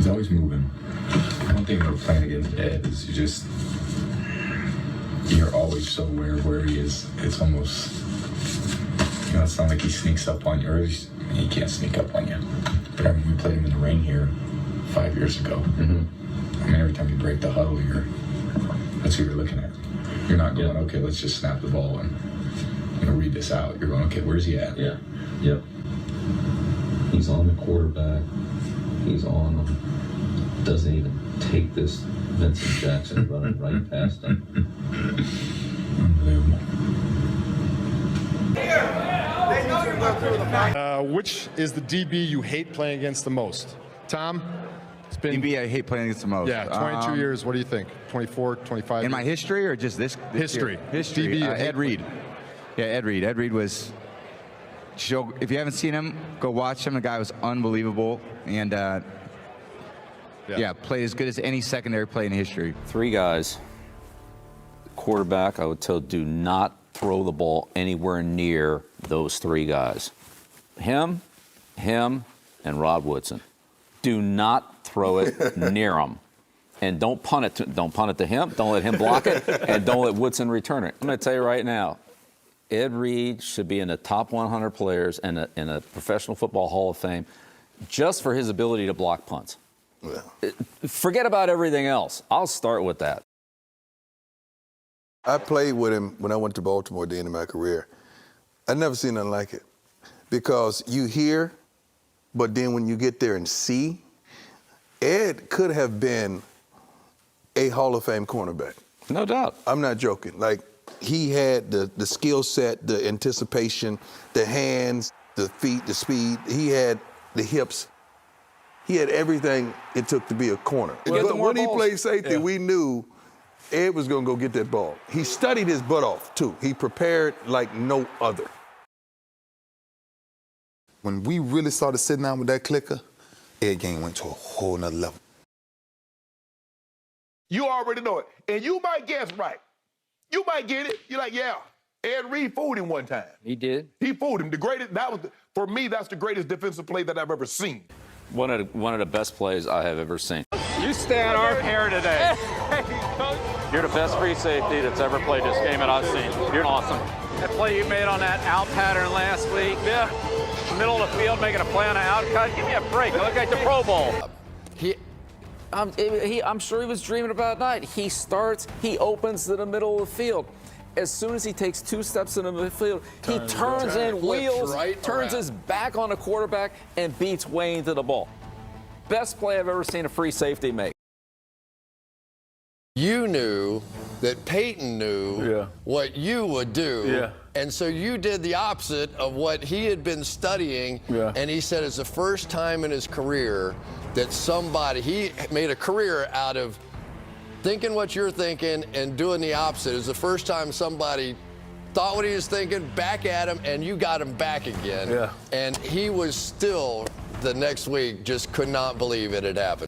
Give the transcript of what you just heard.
He's always moving. One thing about playing against Ed is you're always so aware of where he is. It's almost, it's not like he sneaks up on you, or he can't sneak up on you. But I mean, we played him in the rain here 5 years ago. Mm-hmm. I mean, every time you break the huddle, that's who you're looking at. You're not going, okay, let's just snap the ball and read this out. You're going, okay, where's he at? Yeah. Yep. He's on the quarterback. He's on him. Doesn't even take this Vincent Jackson running right past him. Unbelievable. Which is the DB you hate playing against the most? Tom? It's been DB I hate playing against the most. Yeah, 22 years. What do you think? 24, 25 in my history or just this history? Year? History. DB Ed Reed. Yeah, Ed Reed. Ed Reed was. If you haven't seen him, go watch him. The guy was unbelievable, and played as good as any secondary play in history. Three guys. Quarterback, I would tell, do not throw the ball anywhere near those three guys. Him, and Rod Woodson. Do not throw it near them. And don't punt it to him. Don't let him block it, and don't let Woodson return it. I'm going to tell you right now, Ed Reed should be in the top 100 players in a Professional Football Hall of Fame just for his ability to block punts. Yeah. Forget about everything else. I'll start with that. I played with him when I went to Baltimore at the end of my career. I'd never seen nothing like it. Because you hear, but then when you get there and see, Ed could have been a Hall of Fame cornerback. No doubt. I'm not joking. Like, he had the skill set, the anticipation, the hands, the feet, the speed. He had the hips. He had everything it took to be a corner. But when he played safety, we knew Ed was going to go get that ball. He studied his butt off, too. He prepared like no other. When we really started sitting down with that clicker, Ed game went to a whole nother level. You already know it. And you might guess right. You might get it. You're like, yeah, Ed Reed fooled him one time. He did. He fooled him. For me, that's the greatest defensive play that I've ever seen. One of the best plays I have ever seen. You stay on our pair today. You're the best free safety that's ever played this game that I've seen. You're awesome. That play you made on that out pattern last week, middle of the field making a play on an out cut. Give me a break. I look like the Pro Bowl. I'm sure he was dreaming about night. He opens to the middle of the field. As soon as he takes 2 steps into the field, he turns and wheels, turns his back on the quarterback, and beats way into the ball. Best play I've ever seen a free safety make. You knew that Peyton knew what you would do. Yeah. And so you did the opposite of what he had been studying. Yeah. And he said it's the first time in his career that he made a career out of thinking what you're thinking and doing the opposite. It was the first time somebody thought what he was thinking, back at him, and you got him back again. Yeah. And he was still, the next week, just could not believe it had happened.